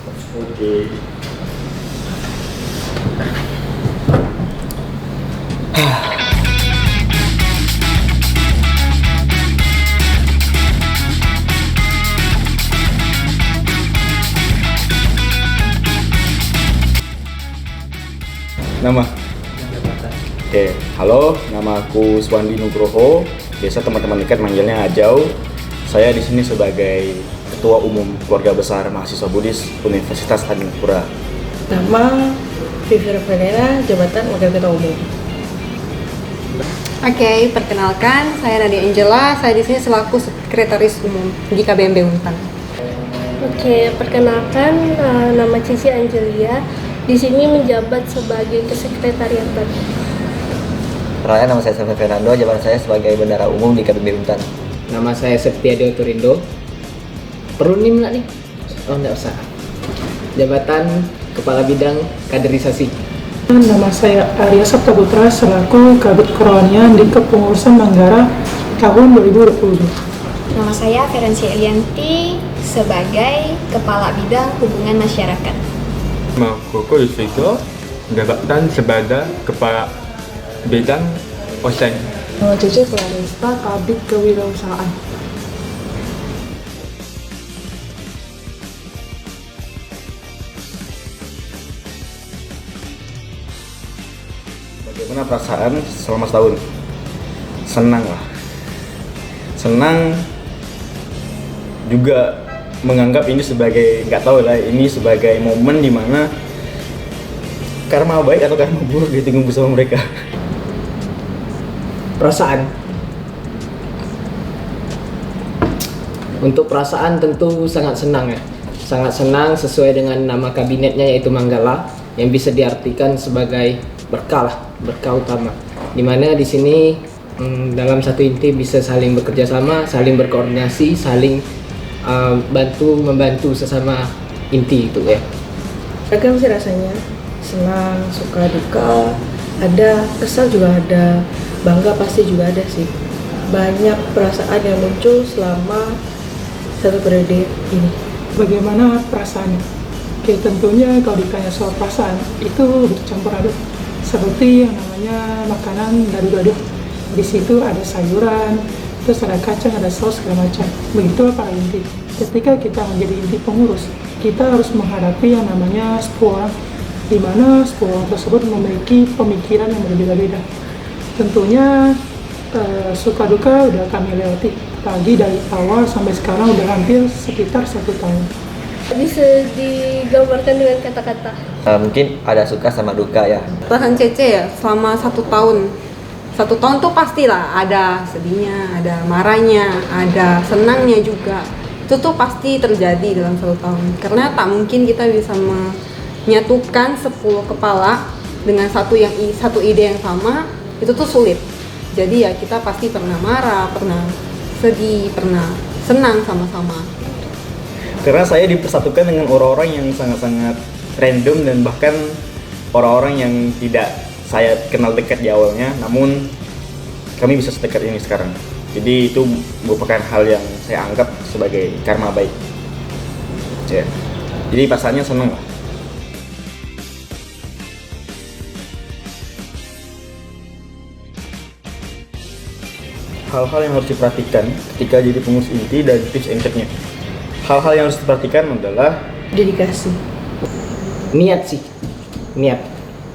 Oke. Nama? Oke, halo, nama aku Swandi Nugroho. Biasa teman-teman dekat manggilnya Ajau. Saya di sini sebagai Ketua Umum Keluarga Besar Mahasiswa Buddhis Universitas Adipura. Nama Vivi Rafaela, jabatan Wakil Ketua Umum. Oke, perkenalkan saya Nadia Angela. Saya di sini selaku Sekretaris Umum di KBMB Unpad. Oke, perkenalkan nama Cici Angelia. Di sini menjabat sebagai kesekretariatan. Perkenalkan, nama saya Samuel Fernando, jabatan saya sebagai Bendara Umum di KBMB Unpad. Nama saya Septiadio Turindo. Perlu NIM nggak nih? Oh, nggak usah. Jabatan Kepala Bidang Kaderisasi. Nama saya Arya Sabtaputra selaku Kabid Kerohanian di Kepengurusan Manggara tahun 2020. Nama saya Ferensi Elianti sebagai Kepala Bidang Hubungan Masyarakat. Nama Koko Yusriko, jabatan sebagai Kepala Bidang OSEN. Nama Cece Clarista, Kabid Kewirausahaan. Bagaimana perasaan selama setahun? Senang lah. Senang juga menganggap ini sebagai, nggak tahu lah, ini sebagai momen dimana karma baik atau karma buruk ditunggu bersama mereka. Perasaan. Untuk perasaan tentu sangat senang ya. Sangat senang sesuai dengan nama kabinetnya yaitu Manggala, yang bisa diartikan sebagai berkah lah, berkah utama. Dimana di sini dalam satu inti bisa saling bekerja sama, saling berkoordinasi, saling membantu sesama inti itu ya. Ragam sih rasanya, senang, suka, duka, ada kesal juga ada, bangga pasti juga ada sih. Banyak perasaan yang muncul selama satu periode ini. Bagaimana perasaannya? Oke, tentunya kalau ditanya soal perasaan itu campur aduk. Seperti yang namanya makanan gado-gado. Di situ ada sayuran, terus ada kacang, ada saus segala macam. Begitu para inti. Ketika kita menjadi inti pengurus, kita harus menghadapi yang namanya 10 orang, di mana 10 orang tersebut memiliki pemikiran yang berbeda-beda. Tentunya suka duka udah kami lewati, pagi dari awal sampai sekarang udah hampir sekitar 1 tahun. Bisa digambarkan dengan kata-kata. Mungkin ada suka sama duka ya. Tahan Cece ya selama 1 tahun. 1 tahun tuh pastilah ada sedihnya, ada marahnya, ada senangnya juga. Itu tuh pasti terjadi dalam 1 tahun. Karena tak mungkin kita bisa menyatukan 10 kepala dengan satu ide yang sama, itu tuh sulit. Jadi ya kita pasti pernah marah, pernah sedih, pernah senang sama-sama. Karena saya dipersatukan dengan orang-orang yang sangat-sangat random dan bahkan orang-orang yang tidak saya kenal dekat di awalnya, namun kami bisa sedekat ini sekarang. Jadi itu merupakan hal yang saya anggap sebagai karma baik. Ya. Jadi perasaannya senang lah. Hal-hal yang harus diperhatikan ketika jadi pengurus inti dan tips and triknya. Hal-hal yang harus diperhatikan adalah Dedikasi. Niat sih, niat.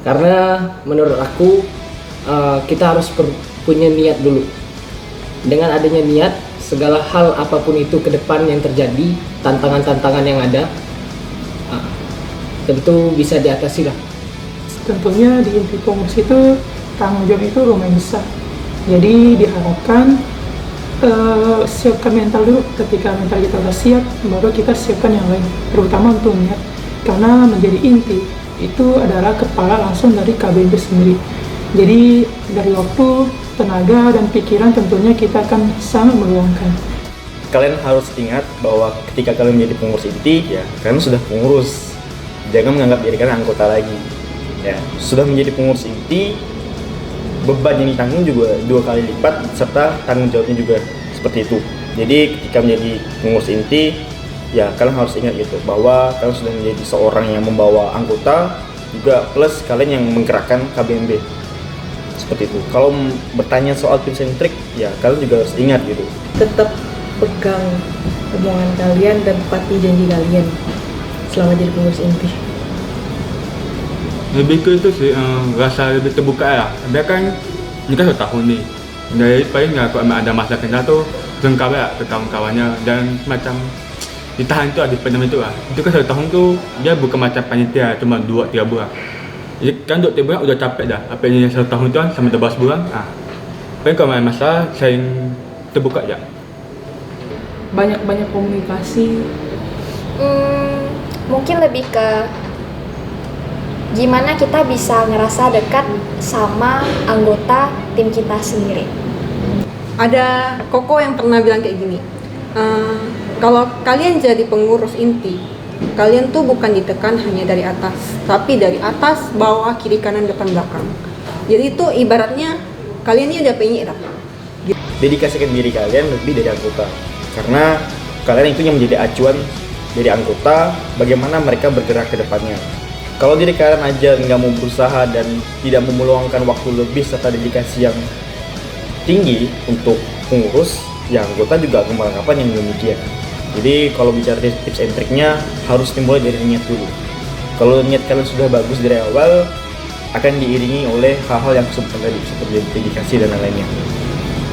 Karena menurut aku kita harus punya niat dulu. Dengan adanya niat, segala hal apapun itu ke depan yang terjadi, tantangan-tantangan yang ada, tentu bisa diatasi lah. Tentunya di inti pengurus itu tanggung jawab itu lumayan besar. Jadi diharapkan siapkan mental dulu. Ketika mental kita udah siap, baru kita siapkan yang lain, terutama untuk niat. Karena menjadi inti itu adalah kepala langsung dari KBMB sendiri. Jadi dari waktu, tenaga, dan pikiran tentunya kita akan sangat meluangkan. kalian harus ingat bahwa ketika kalian menjadi pengurus inti, ya kalian sudah pengurus. Jangan menganggap diri kalian anggota lagi. Ya, sudah menjadi pengurus inti, beban yang ditanggung juga 2 kali lipat serta tanggung jawabnya juga seperti itu. Jadi ketika menjadi pengurus inti, ya kalian harus ingat gitu bahwa kalian sudah menjadi seorang yang membawa anggota juga plus kalian yang menggerakkan KBMB seperti itu. Kalau bertanya soal tips and trick ya kalian juga harus ingat gitu, Tetap pegang omongan kalian dan patuhi janji kalian selama jadi pengurus inti. Lebih ke itu sih, rasa lebih terbuka ya. Dia kan ini kan 1 tahun nih, jadi paling nggak kalau ada masalah kendala tuh lengkap ya ke kawan-kawannya dan macam ditahan tuh di pendam itu lah. Itu kan 1 tahun tuh dia bukan macam panitia cuma 2-3 bulan. Jadi kan 2-3 bulan udah capek dah. Apa yang 1 tahun itu kan sama 12 bulan. Paling kalau ada masalah saling terbuka aja. Banyak-banyak komunikasi. Mungkin lebih ke gimana kita bisa ngerasa dekat sama anggota tim kita sendiri. Ada Koko yang pernah bilang kayak gini, kalau kalian jadi pengurus inti, kalian tuh bukan ditekan hanya dari atas, tapi dari atas, bawah, kiri, kanan, depan, belakang. Jadi itu ibaratnya kalian ini udah penyik dah. Dedikasikan diri kalian lebih dari anggota, karena kalian itu yang menjadi acuan dari anggota bagaimana mereka bergerak ke depannya. Kalau diri kalian aja nggak mau berusaha dan tidak mau meluangkan waktu lebih serta dedikasi yang tinggi untuk pengurus, ya anggota juga akan beranggapan yang demikian. Jadi kalau bicara tips and triknya harus dimulai dari niat dulu. Kalau niat kalian sudah bagus dari awal, akan diiringi oleh hal-hal yang sebutkan tadi seperti dedikasi dan lain-lainnya.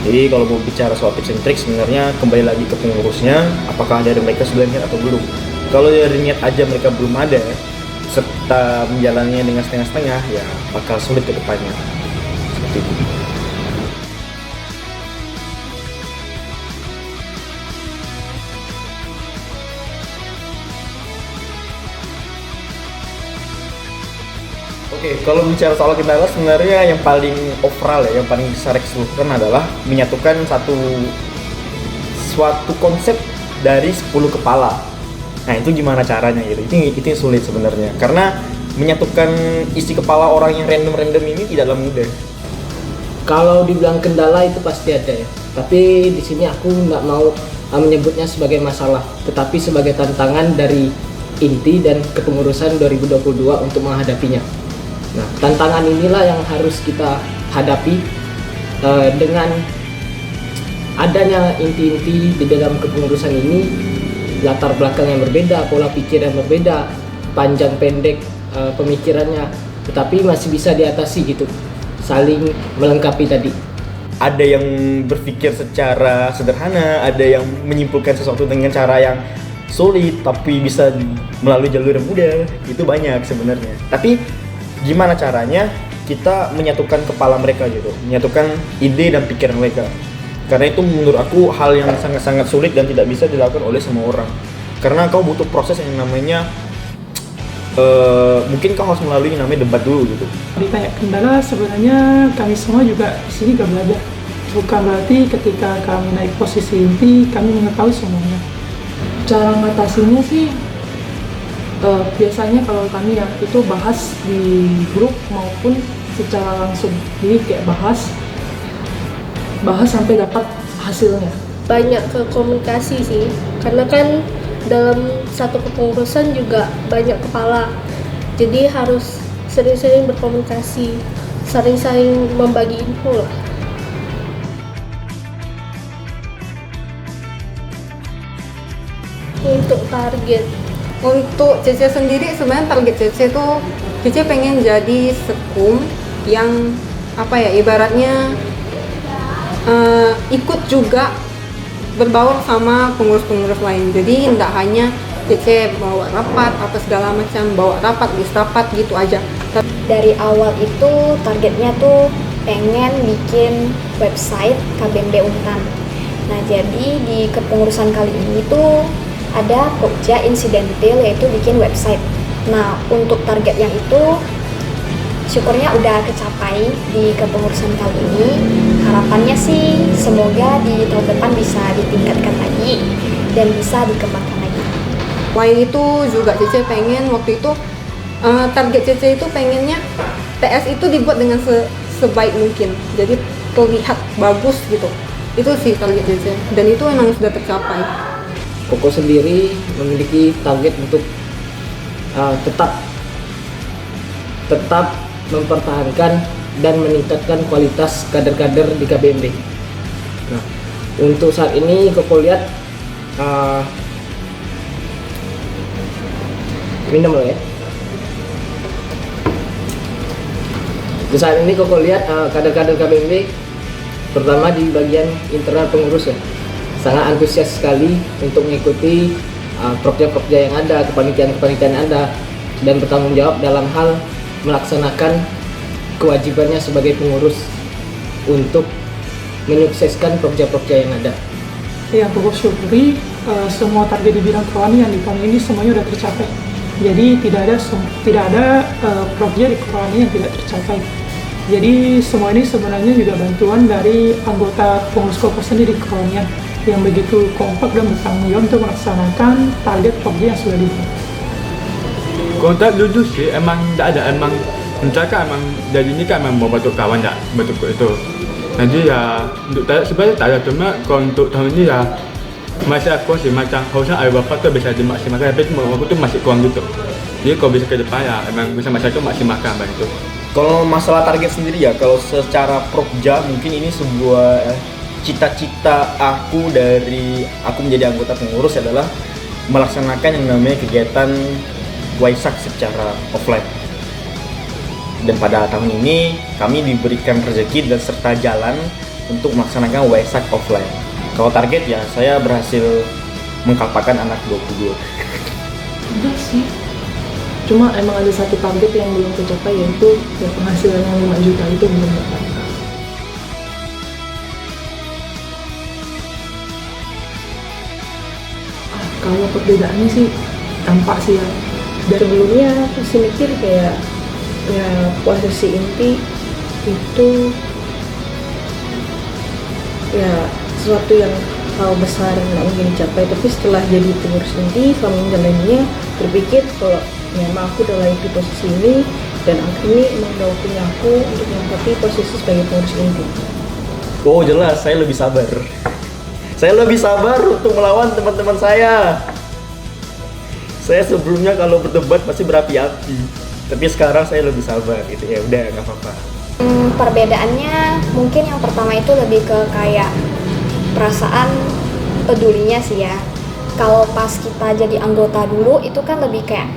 Jadi kalau mau bicara soal tips and tricks sebenarnya kembali lagi ke pengurusnya, apakah dari mereka sudah niat atau belum. Kalau dari niat aja mereka belum ada, serta menjalannya dengan setengah-setengah, ya bakal sulit ke depannya. Seperti itu. Oke, kalau bicara soal kendala sebenarnya yang paling overall ya, yang paling besar keseluruhan adalah menyatukan suatu konsep dari 10 kepala. Nah itu gimana caranya gitu? Itu yang sulit sebenarnya, karena menyatukan isi kepala orang yang random ini tidaklah mudah. Kalau dibilang kendala itu pasti ada ya. Tapi di sini aku nggak mau menyebutnya sebagai masalah, tetapi sebagai tantangan dari inti dan kepengurusan 2022 untuk menghadapinya. Nah, tantangan inilah yang harus kita hadapi dengan adanya inti-inti di dalam kepengurusan ini, latar belakang yang berbeda, pola pikir yang berbeda, panjang pendek pemikirannya, tetapi masih bisa diatasi gitu, saling melengkapi tadi. Ada yang berpikir secara sederhana, ada yang menyimpulkan sesuatu dengan cara yang sulit tapi bisa melalui jalur yang mudah. Itu banyak sebenarnya. Tapi gimana caranya kita menyatukan kepala mereka gitu, menyatukan ide dan pikiran mereka. Karena itu menurut aku hal yang sangat-sangat sulit dan tidak bisa dilakukan oleh semua orang. Karena kau butuh proses yang namanya mungkin kau harus melalui yang namanya debat dulu gitu. Ditanya kendala, sebenarnya kami semua juga di sini gak belajar. Bukan berarti ketika kami naik posisi inti, kami mengetahui semuanya. Cara mengatasinya sih, biasanya kalau kami ya itu bahas di grup maupun secara langsung. Jadi kayak bahas sampai dapat hasilnya. Banyak ke komunikasi sih, karena kan dalam satu kepengurusan juga banyak kepala, jadi harus sering-sering berkomunikasi, sering-sering membagi info lah. Untuk target, Untuk CC sendiri sebenarnya target CC itu CC pengen jadi sekum yang apa ya, ibaratnya ikut juga berbaur sama pengurus-pengurus lain. Jadi tidak hanya CC bawa rapat apa segala macam, bawa rapat, list rapat gitu aja. Dari awal itu targetnya tuh pengen bikin website KBMB Untan. Nah jadi di kepengurusan kali ini tuh ada Pokja insidentil, yaitu bikin website. Nah untuk target yang itu syukurnya udah kecapai di kepengurusan kali ini. Harapannya sih semoga di tahun depan bisa ditingkatkan lagi dan bisa dikembangkan lagi. Selain itu juga CC pengen waktu itu target CC itu pengennya TS itu dibuat dengan sebaik mungkin, jadi terlihat bagus gitu. Itu sih target CC dan itu memang sudah tercapai. Koko sendiri memiliki target untuk tetap mempertahankan dan meningkatkan kualitas kader-kader di KBMB. Nah, untuk saat ini Koko lihat minum lo ya. Untuk saat ini Koko lihat kader-kader KBMB terutama di bagian internal pengurus ya, sangat antusias sekali untuk mengikuti prokja-prokja yang ada, kepanitiaan-kepanitiaan yang ada, dan bertanggung jawab dalam hal melaksanakan kewajibannya sebagai pengurus untuk menyukseskan prokja-prokja yang ada. Yang Koko syukuri, semua target di bidang kerohanian di tahun ini semuanya sudah tercapai. Jadi tidak ada prokja di kerohanian yang tidak tercapai. Jadi semua ini sebenarnya juga bantuan dari anggota pengurus Koko sendiri di kerohanian yang begitu kompak dan bertanggung jawab untuk melaksanakan target prokja yang sudah dibuat. Kalau tak jujur sih, emang tak ada, emang mencakap emang dari ini kan emang mau bentuk kawan tak bentuk itu. Jadi ya untuk sebenarnya tak ada, cuma kalau untuk tahun ini ya masih aku sih macam harusnya air bapak tu bisa dimaksimalkan, tapi aku tu masih kurang gitu. Jadi kalau bisa ke depan ya emang bisa masyarakat maksimalkan begitu. Kalau masalah target sendiri ya, kalau secara prokja mungkin ini sebuah cita-cita aku dari aku menjadi anggota pengurus adalah melaksanakan yang namanya kegiatan Waisak secara offline. Dan pada tahun ini kami diberikan rezeki dan serta jalan untuk melaksanakan Waisak offline. Kalau target ya saya berhasil mengkalpakan anak 22. Enggak sih. Cuma emang ada satu target yang belum tercapai, yaitu ya penghasilan yang 5 juta itu belum dapat. Kalau perbedaannya sih tampak sih ya. Dari sebelumnya masih mikir kayak ya posisi inti itu ya sesuatu yang hal besar yang nggak mungkin dicapai, tapi setelah jadi pengurus inti selama menjalaninya berpikir kalau ya emang aku udah layak di posisi ini dan ini emang udah waktunya aku untuk menempati posisi sebagai pengurus inti. Oh jelas, saya lebih sabar. Saya lebih sabar untuk melawan teman-teman saya. Saya sebelumnya kalau berdebat pasti berapi-api, tapi sekarang saya lebih sabar gitu ya. Udah nggak apa-apa. Perbedaannya mungkin yang pertama itu lebih ke kayak perasaan pedulinya sih ya. Kalau pas kita jadi anggota dulu itu kan lebih kayak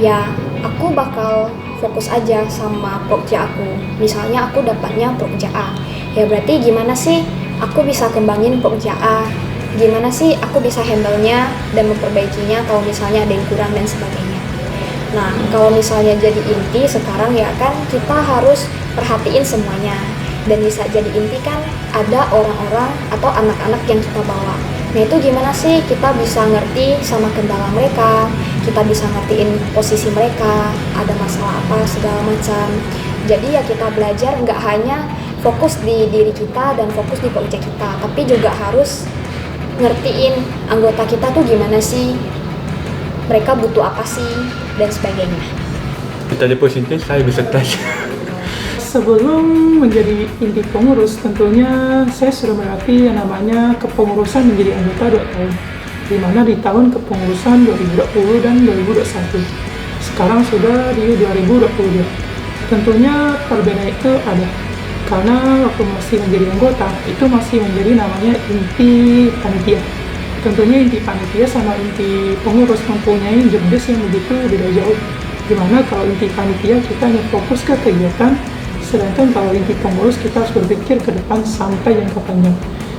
ya aku bakal fokus aja sama prokja aku. Misalnya aku dapatnya prokja A, ya berarti gimana sih aku bisa kembangin prokja A, gimana sih aku bisa handle-nya dan memperbaikinya kalau misalnya ada yang kurang dan sebagainya. Nah kalau misalnya jadi inti sekarang ya kan kita harus perhatiin semuanya, dan bisa jadi inti kan ada orang-orang atau anak-anak yang kita bawa. Nah itu gimana sih kita bisa ngerti sama kendala mereka, kita bisa ngertiin posisi mereka, ada masalah apa segala macam. Jadi ya kita belajar nggak hanya fokus di diri kita dan fokus di project kita, tapi juga harus ngertiin anggota kita tuh gimana sih, mereka butuh apa sih dan sebagainya. Kita di posisi saya bisa tes. Sebelum menjadi inti pengurus, tentunya saya sudah melatih yang namanya kepengurusan menjadi anggota 2 tahun, di mana di tahun kepengurusan 2020 dan 2021. Sekarang sudah di 2022. Tentunya perbedaan itu ada, karena waktu masih menjadi anggota, itu masih menjadi namanya inti panitia. Tentunya inti panitia sama inti pengurus mempunyai job desk yang begitu beda jauh, dimana kalau inti panitia kita hanya fokus ke kegiatan, sedangkan kalau inti pengurus kita harus berpikir ke depan sampai jangka panjang.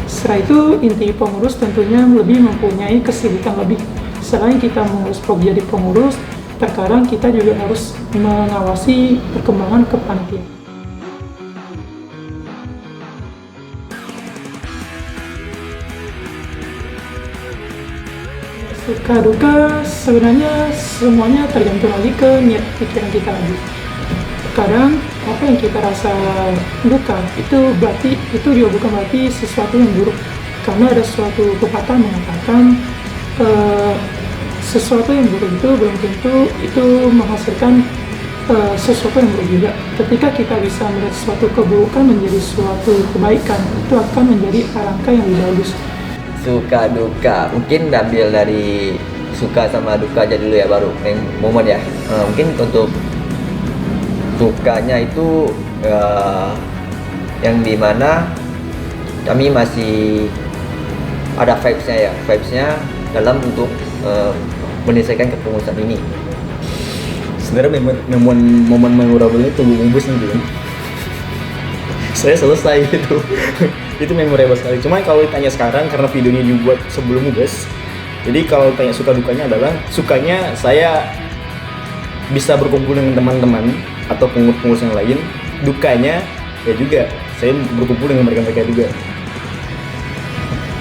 Setelah itu inti pengurus tentunya lebih mempunyai kesibukan lebih. Selain kita mengurus prokja di pengurus, terkadang kita juga harus mengawasi perkembangan kepanitiaan. Suka duka sebenarnya semuanya tergantung lagi ke niat pikiran kita lagi. Kadang apa yang kita rasa duka itu juga bukan berarti sesuatu yang buruk, karena ada suatu pepatah mengatakan sesuatu yang buruk itu belum tentu itu menghasilkan sesuatu yang buruk juga. Ketika kita bisa melihat suatu keburukan menjadi suatu kebaikan, itu akan menjadi alangkah yang lebih bagus. suka duka. Mungkin ambil dari suka sama duka aja dulu ya, baru momen ya. Mungkin untuk sukanya itu yang dimana kami masih ada vibesnya dalam untuk menyelesaikan kepengurusan ini. Sebenarnya momen memorable itu Ubus nih kan. Saya selesai gitu. Itu memorable sekali. Cuma kalau ditanya sekarang karena videonya dibuat sebelum Ubus, jadi kalau tanya suka dukanya adalah sukanya saya bisa berkumpul dengan teman-teman atau pengurus-pengurus yang lain. Dukanya ya juga saya berkumpul dengan mereka-mereka juga.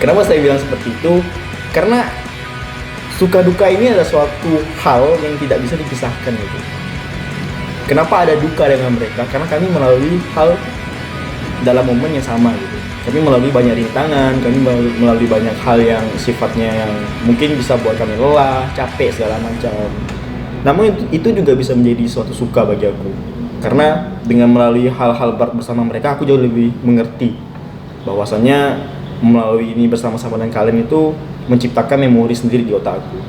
Kenapa saya bilang seperti itu? Karena suka duka ini adalah suatu hal yang tidak bisa dipisahkan gitu. Kenapa ada duka dengan mereka? Karena kami melalui hal dalam momen yang sama gitu. Kami melalui banyak rintangan, kami melalui banyak hal yang sifatnya yang mungkin bisa buat kami lelah, capek segala macam. Namun itu juga bisa menjadi suatu suka bagi aku. Karena dengan melalui hal-hal bersama mereka, aku jauh lebih mengerti bahwasanya melalui ini bersama-sama dengan kalian itu menciptakan memori sendiri di otakku.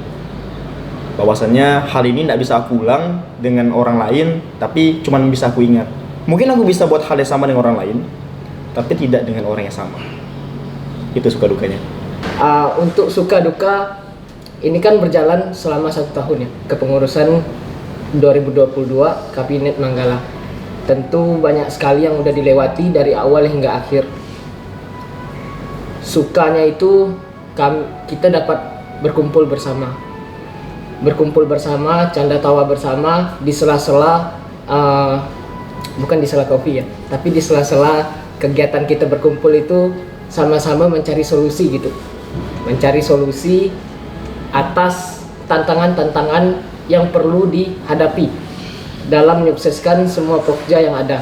Bahwasanya hal ini tidak bisa aku ulang dengan orang lain, tapi cuma bisa aku ingat. Mungkin aku bisa buat hal yang sama dengan orang lain, tapi tidak dengan orang yang sama. Itu suka dukanya. Untuk suka duka ini kan berjalan selama 1 tahun ya, kepengurusan 2022 Kabinet Manggala. Tentu banyak sekali yang udah dilewati dari awal hingga akhir. Sukanya itu kita dapat berkumpul bersama, canda tawa bersama di sela-sela bukan di sela kopi ya, tapi di sela-sela kegiatan kita berkumpul itu sama-sama mencari solusi gitu, mencari solusi atas tantangan-tantangan yang perlu dihadapi dalam menyukseskan semua pokja yang ada.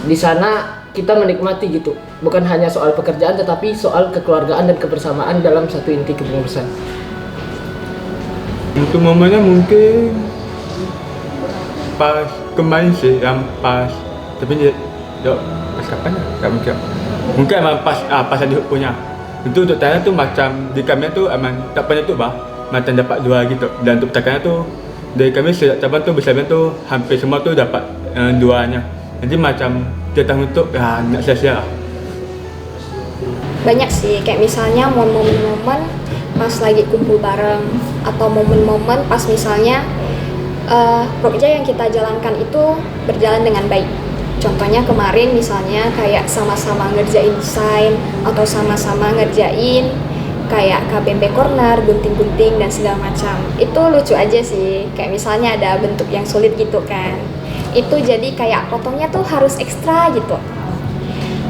Di sana kita menikmati gitu, bukan hanya soal pekerjaan tetapi soal kekeluargaan dan kebersamaan dalam satu inti kepengurusan. Untuk momennya mungkin pas kemarin sih, yang pas tapi pas kapan ya? Gak mungkin emang pas ada punya. Itu untuk tanya tuh macam di kami tuh emang tak pernah tuh macam dapat 2 gitu. Dan untuk tanya tuh dari kami setiap cabang tuh bisa tuh hampir semua tuh dapat 2-nya. Jadi macam kita untuk nggak sia-sia. Banyak sih, kayak misalnya momen-momen pas lagi kumpul bareng, atau momen-momen pas misalnya proyek yang kita jalankan itu berjalan dengan baik. Contohnya kemarin misalnya kayak sama-sama ngerjain desain atau sama-sama ngerjain kayak KBMB corner, gunting-gunting dan segala macam. Itu lucu aja sih, kayak misalnya ada bentuk yang sulit gitu kan. Itu jadi kayak potongnya tuh harus ekstra gitu.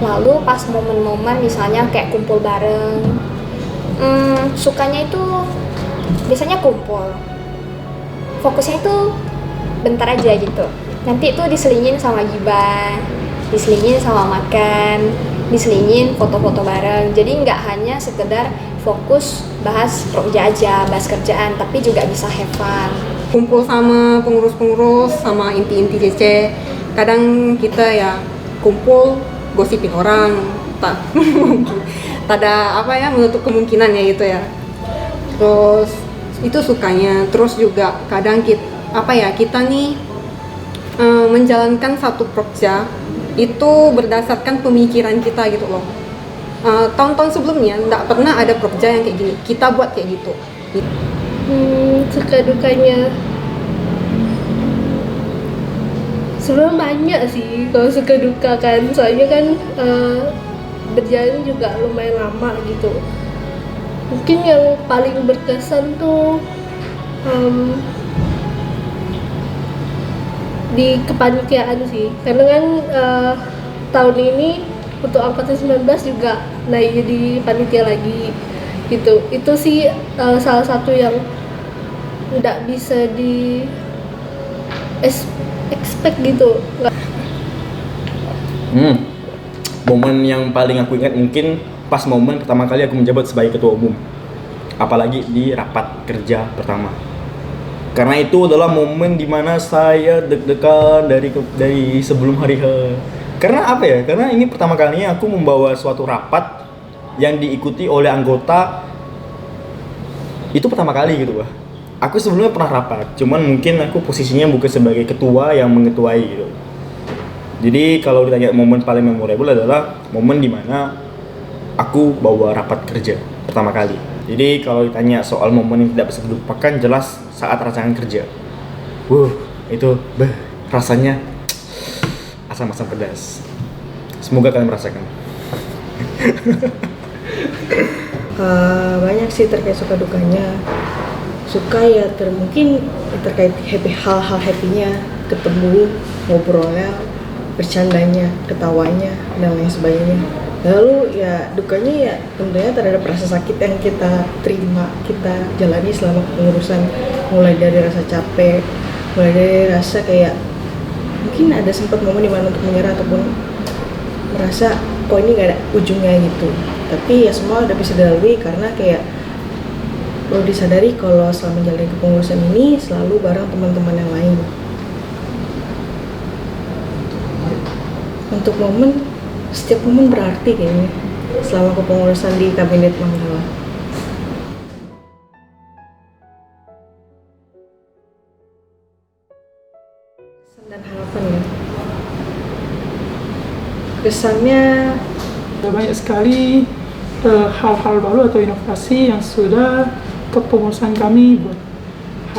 Lalu pas momen-momen misalnya kayak kumpul bareng, sukanya itu biasanya kumpul, fokusnya itu bentar aja gitu. Nanti itu diselingin sama gibah, diselingin sama makan, diselingin foto-foto bareng. Jadi nggak hanya sekedar fokus bahas proja aja, bahas kerjaan, tapi juga bisa have fun. Kumpul sama pengurus-pengurus, sama inti-inti DC. Kadang kita ya kumpul gosipin orang, tak ada apa ya, menutup kemungkinan ya itu ya. Terus itu sukanya. Terus juga kadang kita nih menjalankan satu proja itu berdasarkan pemikiran kita gitu loh. Tahun-tahun sebelumnya nggak pernah ada proja yang kayak gini, kita buat kayak gitu. Suka dukanya sebenarnya banyak sih kalau suka duka kan, soalnya kan berjalan juga lumayan lama gitu. Mungkin yang paling berkesan tuh di kepanitiaan sih, karena kan tahun ini untuk angkatan 19 juga naik jadi panitia lagi gitu. Itu sih salah satu yang nggak bisa di expect gitu. Momen yang paling aku ingat mungkin pas momen pertama kali aku menjabat sebagai ketua umum, apalagi di rapat kerja pertama. Karena itu adalah momen dimana saya deg-degan dari sebelum hari H. Karena apa ya? Karena ini pertama kalinya aku membawa suatu rapat yang diikuti oleh anggota itu pertama kali gitu Pak. Aku sebelumnya pernah rapat, cuman mungkin aku posisinya bukan sebagai ketua yang mengetuai gitu. Jadi kalau ditanya momen paling memorable adalah momen dimana aku bawa rapat kerja pertama kali. Jadi kalau ditanya soal momen yang tidak bisa dilupakan, jelas saat rancangan kerja. Itu rasanya asam-asam pedas. Semoga kalian merasakan. Banyak sih terkait suka dukanya. Suka ya mungkin terkait hal-hal happy-nya, ketemu, ngobrolnya, bercandanya, ketawanya, dan lain sebagainya. Lalu ya dukanya ya tentunya terhadap rasa sakit yang kita terima, kita jalani selama kepengurusan, mulai dari rasa capek, mulai dari rasa kayak mungkin ada sempat momen dimana untuk menyerah ataupun merasa kok ini gak ada ujungnya gitu. Tapi ya semua udah bisa dilalui karena kayak perlu disadari kalau selama menjalani kepengurusan ini selalu bareng teman-teman yang lain. Untuk momen, setiap momen berarti kayaknya selama kepengurusan di Kabinet Manggala. Kesan dan harapan ya. Kesannya Ada banyak sekali hal-hal baru atau inovasi yang sudah kepengurusan kami buat.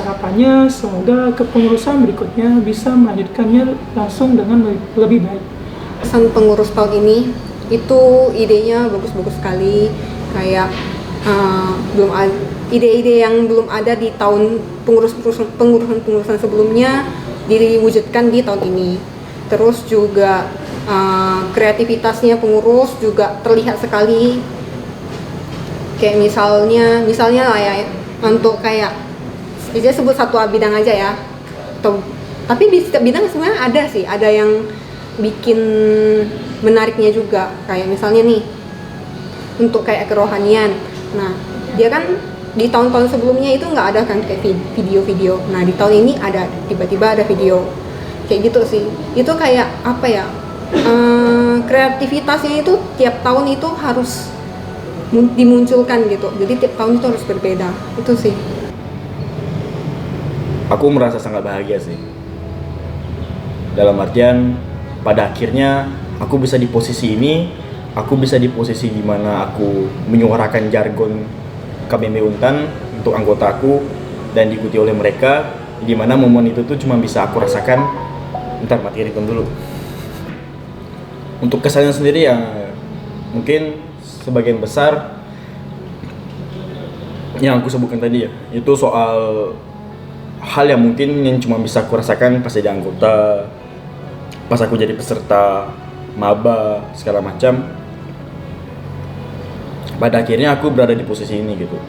Harapannya semoga kepengurusan berikutnya bisa melanjutkannya langsung dengan lebih baik. Pesan pengurus tahun ini itu idenya bagus-bagus sekali, kayak belum ada ide-ide yang belum ada di tahun pengurusan sebelumnya diwujudkan di tahun ini. Terus juga kreativitasnya pengurus juga terlihat sekali. Kayak misalnya lah ya, untuk kayak saya sebut satu bidang aja ya. Tapi di setiap bidang sebenarnya ada sih, ada yang bikin menariknya juga. Kayak misalnya nih, untuk kayak kerohanian. Nah, dia kan di tahun-tahun sebelumnya itu nggak ada kan kayak video-video. Nah, di tahun ini ada, tiba-tiba ada video. Kayak gitu sih. Itu kayak apa ya? Kreativitasnya itu tiap tahun itu harus dimunculkan gitu. Jadi tiap tahun itu harus berbeda. Itu sih. Aku merasa sangat bahagia sih. Dalam artian pada akhirnya aku bisa di posisi ini, aku bisa di posisi di mana aku menyuarakan jargon KBMB Untan untuk anggotaku dan diikuti oleh mereka, di mana momen itu tuh cuma bisa aku rasakan. Bentar, mati ringtone dulu. Untuk kesannya sendiri ya mungkin sebagian besar yang aku sebutkan tadi ya, itu soal hal yang mungkin yang cuma bisa aku rasakan pas jadi anggota, pas aku jadi peserta maba segala macam. Pada akhirnya aku berada di posisi ini gitu,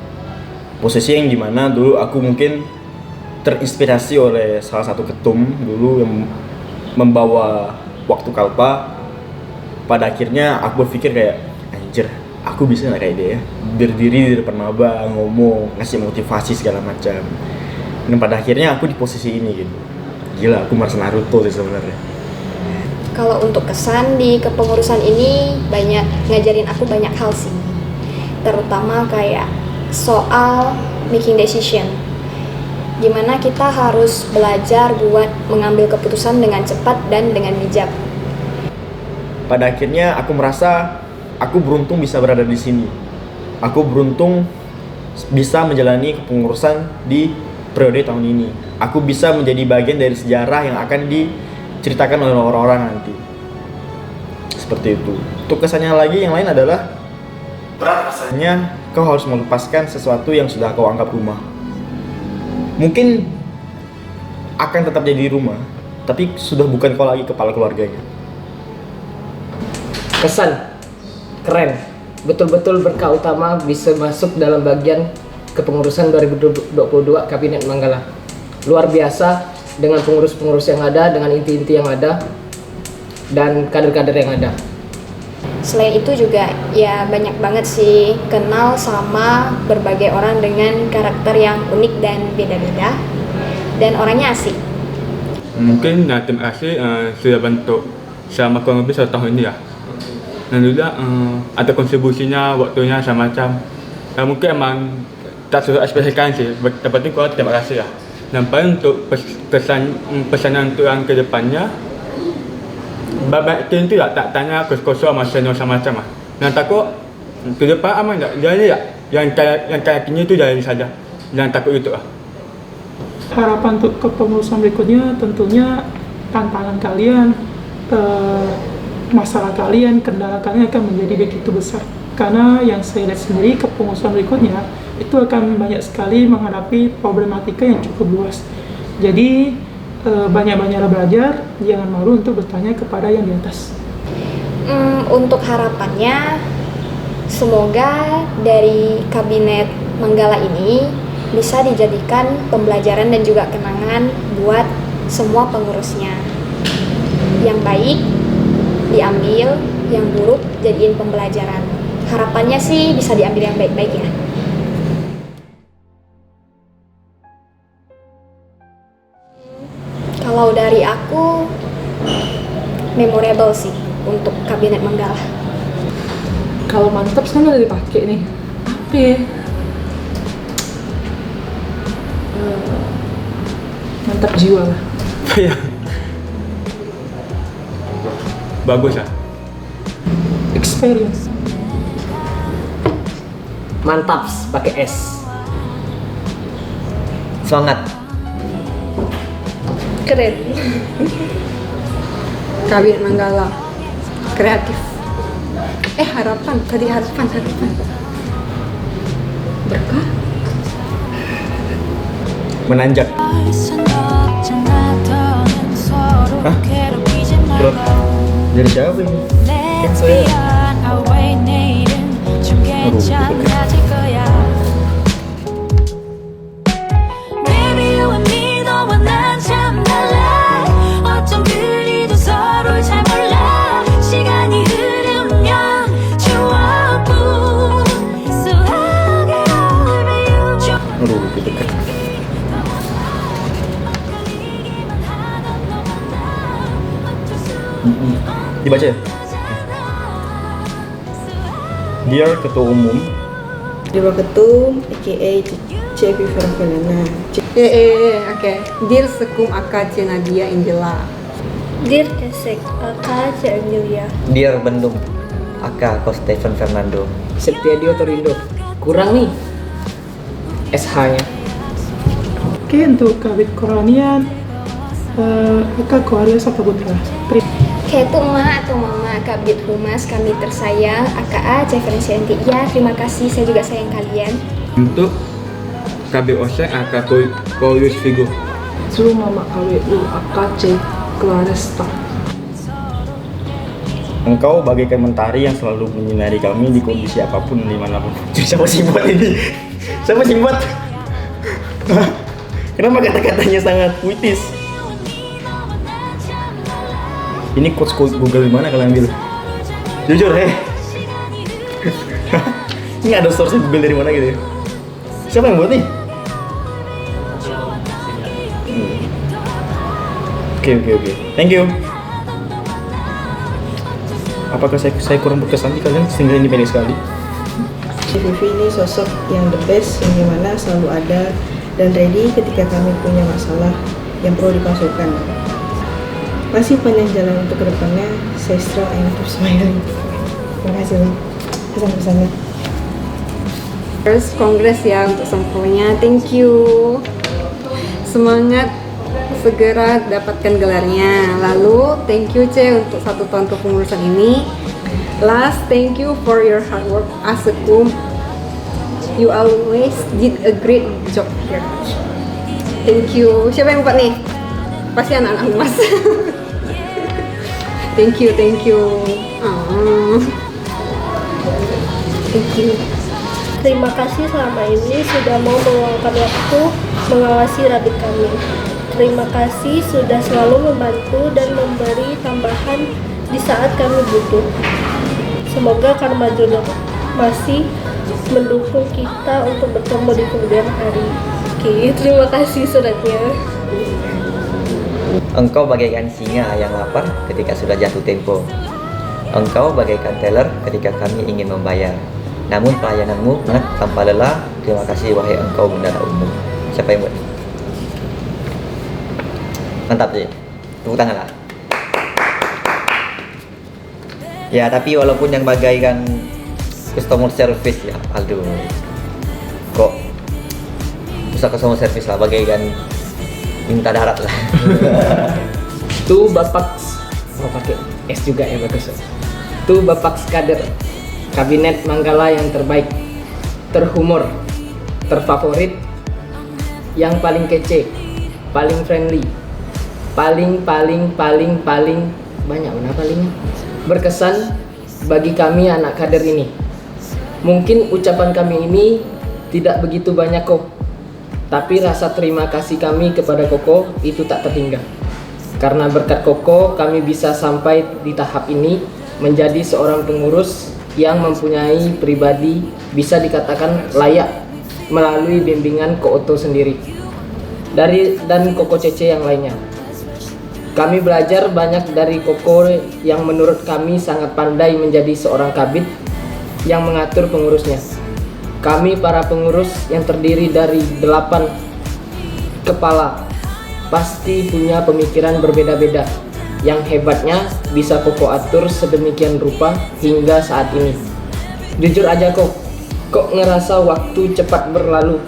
posisi yang dimana dulu aku mungkin terinspirasi oleh salah satu ketum dulu yang membawa waktu kalpa. Pada akhirnya aku berpikir kayak, anjir, aku bisa nggak kayak dia ya, berdiri di depan maba, ngomong, ngasih motivasi segala macam. Dan pada akhirnya aku di posisi ini gitu. Gila, aku merasa Naruto sih sebenarnya. Kalau untuk kesan di kepengurusan ini ngajarin aku banyak hal sih. Terutama kayak soal making decision. Gimana kita harus belajar buat mengambil keputusan dengan cepat dan dengan bijak. Pada akhirnya aku merasa aku beruntung bisa berada di sini. Aku beruntung bisa menjalani kepengurusan di periode tahun ini. Aku bisa menjadi bagian dari sejarah yang akan diceritakan oleh orang-orang nanti. Seperti itu. Untuk kesannya lagi yang lain adalah berat rasanya kau harus melepaskan sesuatu yang sudah kau anggap rumah. Mungkin akan tetap jadi rumah, tapi sudah bukan kau lagi kepala keluarganya. Kesan keren, betul-betul berkah utama bisa masuk dalam bagian kepengurusan 2022 Kabinet Manggala. Luar biasa dengan pengurus-pengurus yang ada, dengan inti-inti yang ada, dan kader-kader yang ada. Selain itu juga ya banyak banget sih kenal sama berbagai orang dengan karakter yang unik dan beda-beda, dan orangnya asik. Mungkin tim AC sudah bentuk selama kurang lebih 1 tahun ini ya. dan juga ada kontribusinya, waktunya semacam. Dan mungkin emang tak sesuai ekspektasikan sih. Tapi kau terima kasih lah. Dan paling untuk pesanan untuk yang kedepannya, babak itu lah tak tanya kos-kosong sama senior semacam lah. Dan takut ke depan aman tak? Jadi tak? Yang kayak kini itu jadi saja. Jangan takut itu lah. Harapan untuk kepengurusan berikutnya tentunya tantangan kalian, masalah kalian, kendala kalian akan menjadi begitu besar. Karena yang saya lihat sendiri kepengurusan berikutnya itu akan banyak sekali menghadapi problematika yang cukup luas. Jadi banyak-banyaklah belajar, jangan malu untuk bertanya kepada yang di atas. Untuk harapannya, semoga dari kabinet Manggala ini bisa dijadikan pembelajaran dan juga kenangan buat semua pengurusnya. Yang baik diambil, yang buruk jadiin pembelajaran. Harapannya sih bisa diambil yang baik-baik ya. Kalau dari aku, memorable sih untuk kabinet Manggala. Kalau mantap sana udah dipakai nih. Apa ya? Mantap jiwa lah. Ya. Bagus lah. Experience. Mantap pakai S. Semangat. Keren. Kabinet Manggala kreatif. Harapan berkah. Menanjak. Hah? Surat dari siapa ini? Kan saya. Aduh, lebih dekat. Dibaca ya? Dear Ketua Umum, Dewa Ketum, aka CP Vervelena. Oke. Dear Sekum AKC Nadia Angela. Dear Kesek, Aka Emilia. Dear Bendung, Aka Ko Stephen Fernando. Septiadio Torindo. Kurang nih SH-nya. Oke, untuk kabit Koranian, Aka Koaria Sapaputra. Ketuma atau Mama Kabit Humas kami tersayang AKA Ceferensianti. Ya, terima kasih, saya juga sayang kalian. Untuk KB OSEC AKA Paulus Vigo. Su Mama KWU AKC Claresta. engkau bagaikan mentari yang selalu menyinari kami di kondisi apapun dimanapun. Siapa sih buat ini? Siapa sih buat? Kenapa kata-katanya sangat puitis? Ini quotes Google di mana kalian ambil? Jujur, Ini ada source Google dari mana gitu? Siapa yang buat nih? Oke. Thank you. Apakah saya kurang berkesan di kalian sehingga ini pendek sekali? Vivi ini sosok yang the best, yang dimana selalu ada dan ready ketika kami punya masalah yang perlu dikonsulkan. Masih panjang jalan untuk kedepannya. Stay strong and keep smiling. Terima kasih pesan-pesannya. First Kongres ya untuk sempurnya. Thank you. Semangat segera dapatkan gelarnya. Lalu thank you C untuk 1 tahun kepengurusan ini. Last, thank you for your hard work as a kum. You always did a great job here. Thank you. Siapa yang buat nih? Pasti anak-anak mas. Thank you. Thank you. Terima kasih selama ini sudah mau meluangkan waktu mengawasi Rabit kami. Terima kasih sudah selalu membantu dan memberi tambahan di saat kami butuh. Semoga Karma Jodoh masih mendukung kita untuk bertemu di kemudian hari. Oke, terima kasih suratnya. Engkau bagaikan singa yang lapar ketika sudah jatuh tempo. Engkau bagaikan teller ketika kami ingin membayar. Namun pelayananmu sangat tanpa lelah. Terima kasih wahai engkau bendara umum. Siapa yang buat? Mantap sih. Tepuk tangan lah. Ya, tapi walaupun yang bagaikan customer service ya, aduh, kok bisa customer service lah, bagaikan minta darat lah. Tuh Bapak, mau pakai S juga ya, bagus. Tuh Bapak Skader, kabinet Manggala yang terbaik, terhumor, terfavorit, yang paling kece, paling friendly, paling banyak mana palingnya, berkesan bagi kami anak kader ini. Mungkin ucapan kami ini tidak begitu banyak kok, tapi rasa terima kasih kami kepada Koko itu tak terhingga. Karena berkat Koko kami bisa sampai di tahap ini, menjadi seorang pengurus yang mempunyai pribadi bisa dikatakan layak melalui bimbingan Ko Otto sendiri dan Koko Cece yang lainnya. Kami belajar banyak dari Koko yang menurut kami sangat pandai menjadi seorang kabid yang mengatur pengurusnya. Kami para pengurus yang terdiri dari 8 kepala pasti punya pemikiran berbeda-beda. Yang hebatnya bisa Koko atur sedemikian rupa hingga saat ini. Jujur aja kok ngerasa waktu cepat berlalu.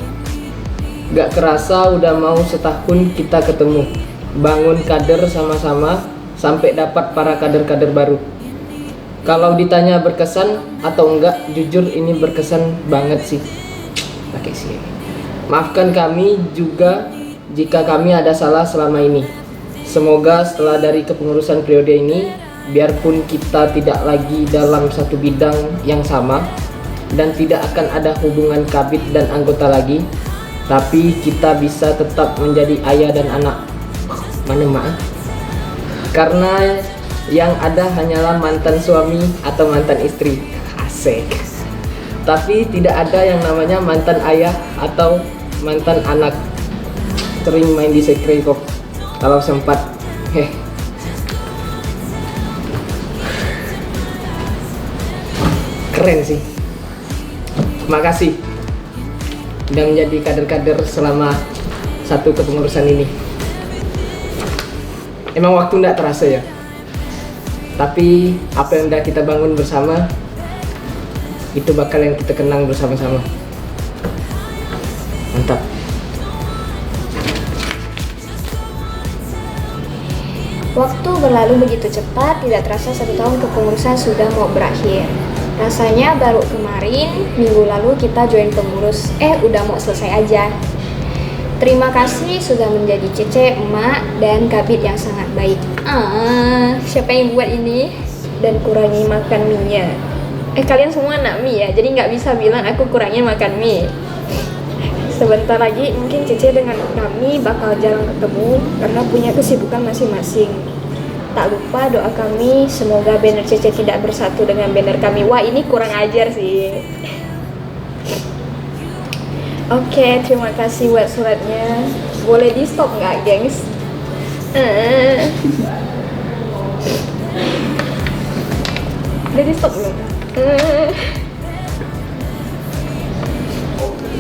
Gak kerasa udah mau setahun kita ketemu, bangun kader sama-sama sampai dapat para kader-kader baru. Kalau ditanya berkesan atau enggak, jujur ini berkesan banget sih. Pakai sih. Maafkan kami juga jika kami ada salah selama ini. Semoga setelah dari kepengurusan periode ini, biarpun kita tidak lagi dalam satu bidang yang sama dan tidak akan ada hubungan kabid dan anggota lagi, tapi kita bisa tetap menjadi ayah dan anak. Mana maaf? Karena yang ada hanyalah mantan suami atau mantan istri. Asik. Tapi tidak ada yang namanya mantan ayah atau mantan anak. Sering main di sekre kok kalau sempat. Keren sih. Makasih udah menjadi kader-kader selama satu kepengurusan ini. Emang waktu nggak terasa ya, tapi apa yang udah kita bangun bersama itu bakal yang kita kenang bersama-sama. Mantap. Waktu berlalu begitu cepat, tidak terasa 1 tahun kepengurusan sudah mau berakhir. Rasanya baru kemarin, minggu lalu kita join pengurus, udah mau selesai aja. Terima kasih sudah menjadi Cece, emak, dan kabid yang sangat baik. Siapa yang buat ini? Dan kurangi makan mie-nya. Kalian semua anak mie ya, jadi nggak bisa bilang aku kurangnya makan mie. Sebentar lagi mungkin Cece dengan kami bakal jarang ketemu karena punya kesibukan masing-masing. Tak lupa doa kami, semoga banner Cece tidak bersatu dengan banner kami. Wah, ini kurang ajar sih. Oke, terima kasih buat suratnya. Boleh di stop nggak, gengs? Udah di stop belum?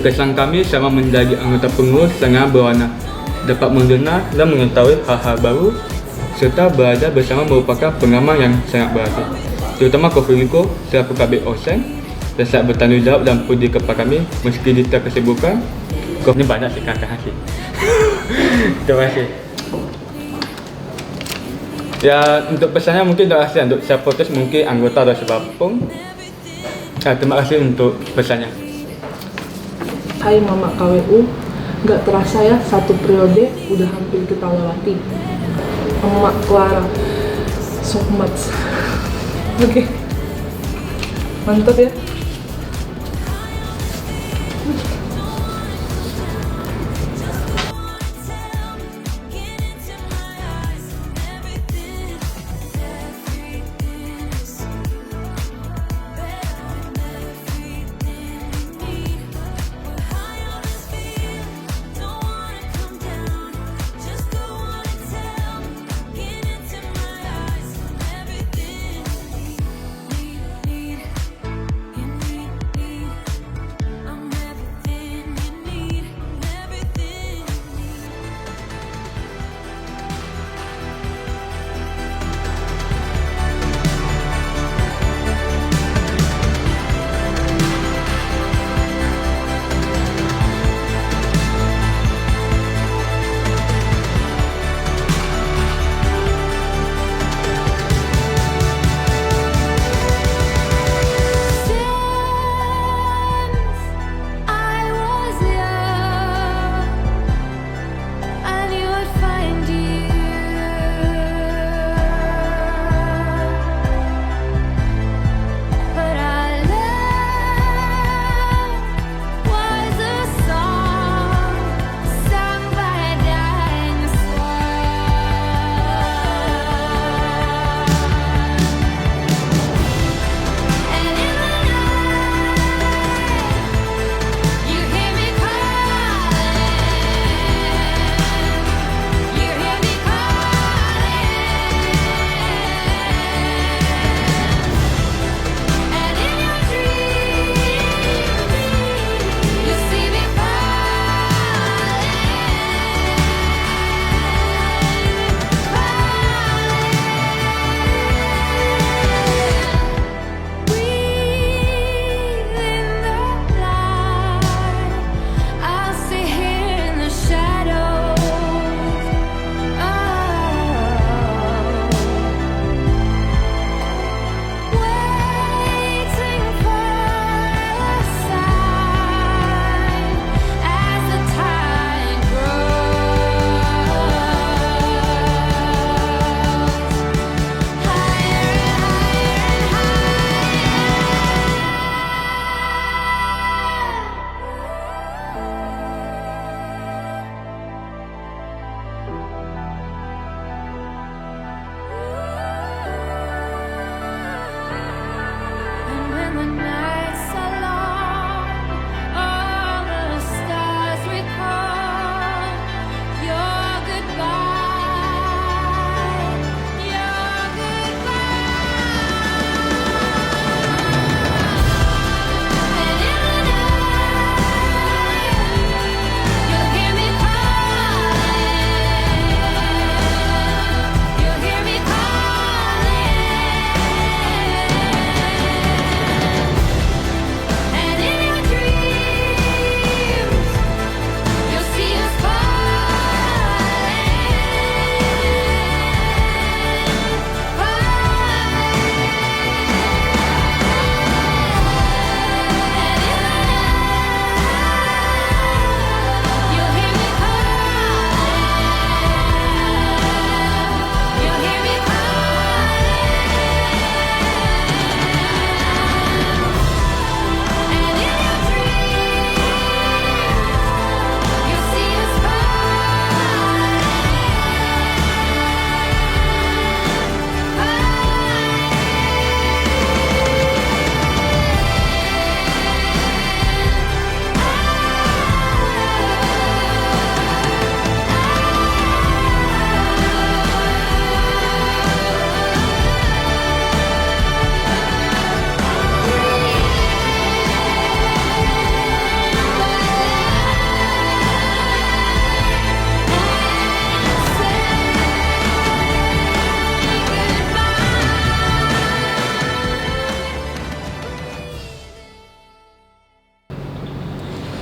Kesan kami sama menjadi anggota pengurus sangat berwarna, dapat mendengar dan mengetahui hal-hal baru serta belajar bersama merupakan pengalaman yang sangat berarti. Terutama Kofiriko selaku kabid Osen dan sangat bertanggung jawab dan puji kepada kami meski di tengah kesibukan. Kau ini banyak sih kakak sih. Terima kasih. Ya, untuk pesannya mungkin terima kasih untuk supporters mungkin anggota atau siapapun. Terima kasih untuk pesannya. Hai Mama KWU, nggak terasa ya 1 periode udah hampir kita lewati. Emak Clara, so much. Oke. Mantap ya.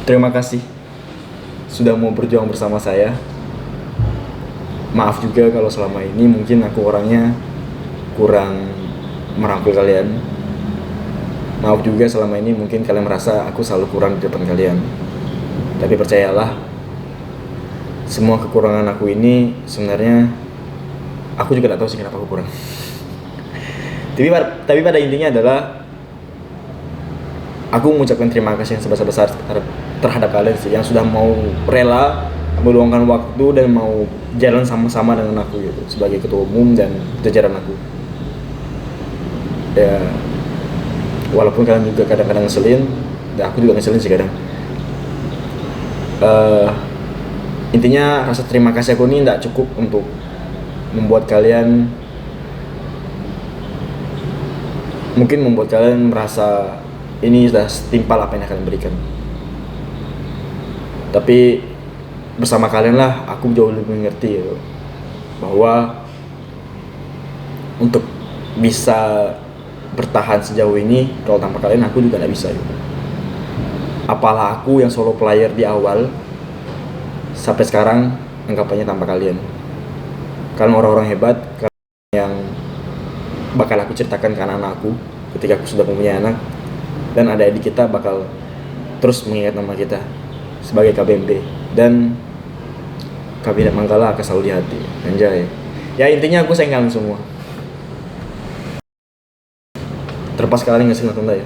terima kasih sudah mau berjuang bersama saya. Maaf juga kalau selama ini mungkin aku orangnya kurang merangkul kalian. Maaf juga selama ini mungkin kalian merasa aku selalu kurang di depan kalian. Tapi percayalah, semua kekurangan aku ini sebenarnya aku juga gak tahu sih kenapa aku kurang. Tapi pada intinya adalah aku mengucapkan terima kasih yang sebesar-besar terhadap kalian sih, yang sudah mau rela meluangkan waktu dan mau jalan sama-sama dengan aku gitu sebagai ketua umum dan jajaran aku. Ya walaupun kalian juga kadang-kadang ngeselin, dan aku juga ngeselin sih kadang. Intinya rasa terima kasih aku ini tidak cukup untuk membuat kalian merasa ini sudah setimpal apa yang kalian berikan. Tapi bersama kalian lah aku jauh lebih mengerti gitu, bahwa untuk bisa bertahan sejauh ini kalau tanpa kalian aku juga tidak bisa gitu. Apalah aku yang solo player di awal sampai sekarang anggapannya tanpa kalian. Kalian orang-orang hebat, kalian yang bakal aku ceritakan ke anak-anak aku ketika aku sudah mempunyai anak, dan adik-adik kita bakal terus mengingat nama kita sebagai KBMB, dan Kabinet Manggala akan selalu di hati. Anjay. Ya intinya aku sayang kalian semua. Terlepas kalian ngasih nonton ya.